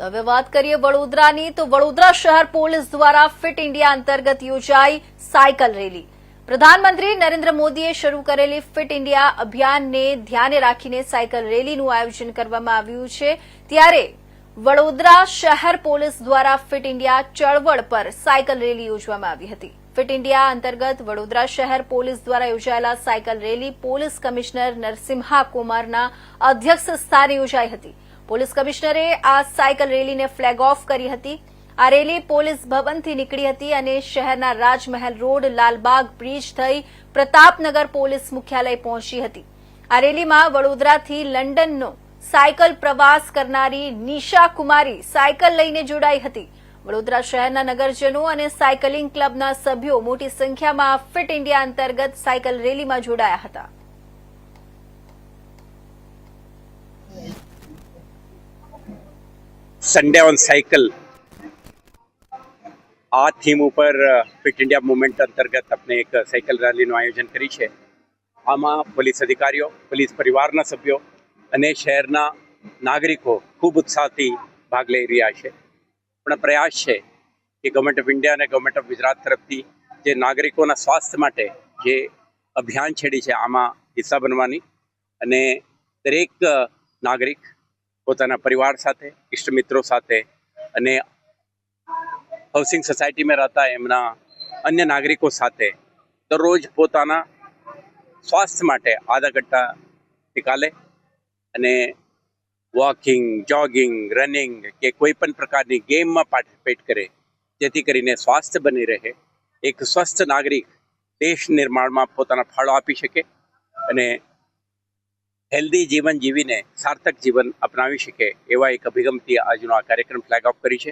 તો હવે વાત કરીએ વડોદરાની તો વડોદરા શહેર પોલીસ દ્વારા ફિટ ઇન્ડિયા અંતર્ગત યોજાઈ સાયકલ રેલી। પ્રધાનમંત્રી નરેન્દ્ર મોદીએ શરૂ કરેલી ફિટ ઇન્ડિયા અભિયાનને ધ્યાને રાખીને સાયકલ રેલીનું આયોજન કરવામાં આવ્યું છે। ત્યારે વડોદરા શહેર પોલીસ દ્વારા ફિટ ઇન્ડિયા ચળવળ પર સાયકલ રેલી યોજવામાં આવી હતી। ફિટ ઇન્ડિયા અંતર્ગત વડોદરા શહેર પોલીસ દ્વારા યોજાયેલા cycle rally police commissioner Narasimha કુમારના અધ્યક્ષ સ્થાને યોજાઈ હતી। પોલીસ કમિશનરે આ સાયકલ રેલીને ફ્લેગ ઓફ કરી હતી। આ રેલી પોલીસ ભવનથી નીકળી હતી અને શહેરના રાજમહેલ રોડ, લાલબાગ બ્રિજ થઈ પ્રતાપનગર પોલીસ મુખ્યાલય પહોંચી હતી। આ રેલીમાં વડોદરાથી લંડનનો સાયકલ પ્રવાસ કરનારી નિશા કુમારી સાયકલ લઈને જોડાઈ હતી। વડોદરા શહેરના નગરજનો અને સાયકલિંગ ક્લબના સભ્યો મોટી સંખ્યામાં ફિટ ઇન્ડિયા અંતર્ગત સાયકલ રેલીમાં જોડાયા હતા। संडे ऑन साइकिल आ थीम पर फिट इंडिया मूवमेंट अंतर्गत अपने एक साइकिल रैलीનું આયોજન કરી છે। આમાં પોલીસ અધિકારીઓ, પોલીસ પરિવારના સભ્યો અને શહેરના નાગરિકો ખૂબ ઉત્સાહથી ભાગ લઈ રહ્યા છે। પણ પ્રયાસ છે કે ગવર્મેન્ટ ઓફ ઇન્ડિયા અને ગવર્મેન્ટ ઓફ ગુજરાત તરફથી જે નાગરિકોના સ્વાસ્થ્ય માટે જે અભિયાન છેડી છે આમાં હિસ્સા બનવાની અને દરેક નાગરિક પોતાના પરિવાર સાથે, ઇષ્ટ મિત્રો સાથે અને હાઉસિંગ સોસાયટીમાં રહેતા એમના અન્ય નાગરિકો સાથે દરરોજ પોતાના સ્વાસ્થ્ય માટે આધા ઘંટા નિકાલે અને વોકિંગ, જોગિંગ, રનિંગ કે કોઈ પણ પ્રકારની ગેમમાં પાર્ટિસિપેટ કરે, જેથી કરીને સ્વાસ્થ્ય બની રહે, એક સ્વસ્થ નાગરિક દેશ નિર્માણમાં પોતાના ફાળો આપી શકે અને હેલ્ધી જીવન જીવીને સાર્થક જીવન અપનાવી શકે એવા એક અભિગમથી આજનો આ કાર્યક્રમ ફ્લેગ ઓફ કરી છે।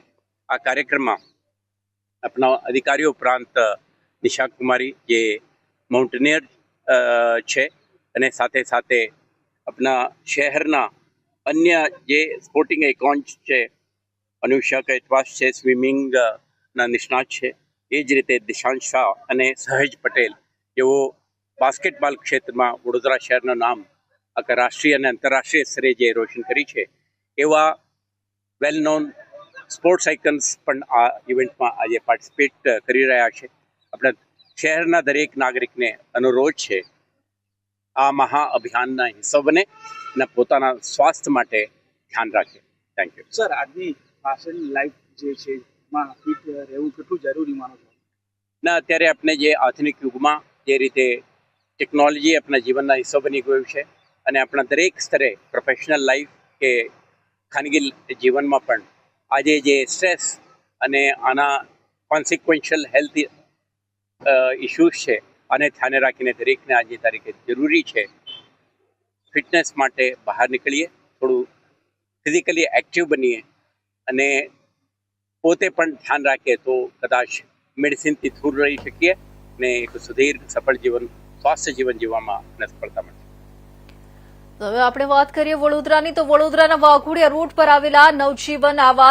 આ કાર્યક્રમમાં આપણા અધિકારીઓ ઉપરાંત નિશા કુમારી જે માઉન્ટેનિયર છે અને સાથે સાથે આપણા શહેરના અન્ય જે સ્પોર્ટિંગ આઇકોન્સ છે, અનુષા કૈતવાસ છે, સ્વિમિંગના નિષ્ણાત છે, એ જ રીતે દિશાંત શાહ અને સહેજ પટેલ જેઓ બાસ્કેટબોલ ક્ષેત્રમાં વડોદરા શહેરનું નામ રાષ્ટ્રીય અને આંતરરાષ્ટ્રીય સ્તરે જે રોશન કરી છે એવા વેલ નોન સ્પોર્ટ્સ આઇકન્સ પણ આ ઇવેન્ટમાં આજે પાર્ટિસિપેટ કરી રહ્યા છે। આપણા શહેરના દરેક નાગરિકને અનુરોધ છે આ મહા અભિયાનના હિસ્સો બને અને પોતાના સ્વાસ્થ્ય માટે ધ્યાન રાખે। Thank you sir. આજની ફાસ્ટ લાઈફ જે છે એમાં ફિટ રહેવું કેટલું જરૂરી માનો છો? ના, અત્યારે આપણે જે આધુનિક યુગમાં જે રીતે ટેકનોલોજી આપણા જીવનના હિસ્સો બની ગયું છે અને આપણા દરેક સ્તરે પ્રોફેશનલ લાઈફ કે ખાનગી જીવનમાં પણ આજે જે સ્ટ્રેસ અને આના કોન્સિક્વન્શિયલ હેલ્થ ઇશ્યુઝ છે આને ધ્યાને રાખીને દરેકને આજે તારીખે જરૂરી છે ફિટનેસ માટે બહાર નીકળીએ, થોડું ફિઝિકલી એક્ટિવ બનીએ અને પોતે પણ ધ્યાન રાખીએ તો કદાચ મેડિસિનથી દૂર રહી શકીએ અને એક સુદીર્ઘ સફળ જીવન, સ્વાસ્થ્ય જીવન જીવવામાં આપણને સફળતા મળશે। તો હવે આપણે વાત કરીએ વડોદરાની તો વડોદરાના વાઘોડિયા રોડ પર આવેલા નવજીવન આવાસ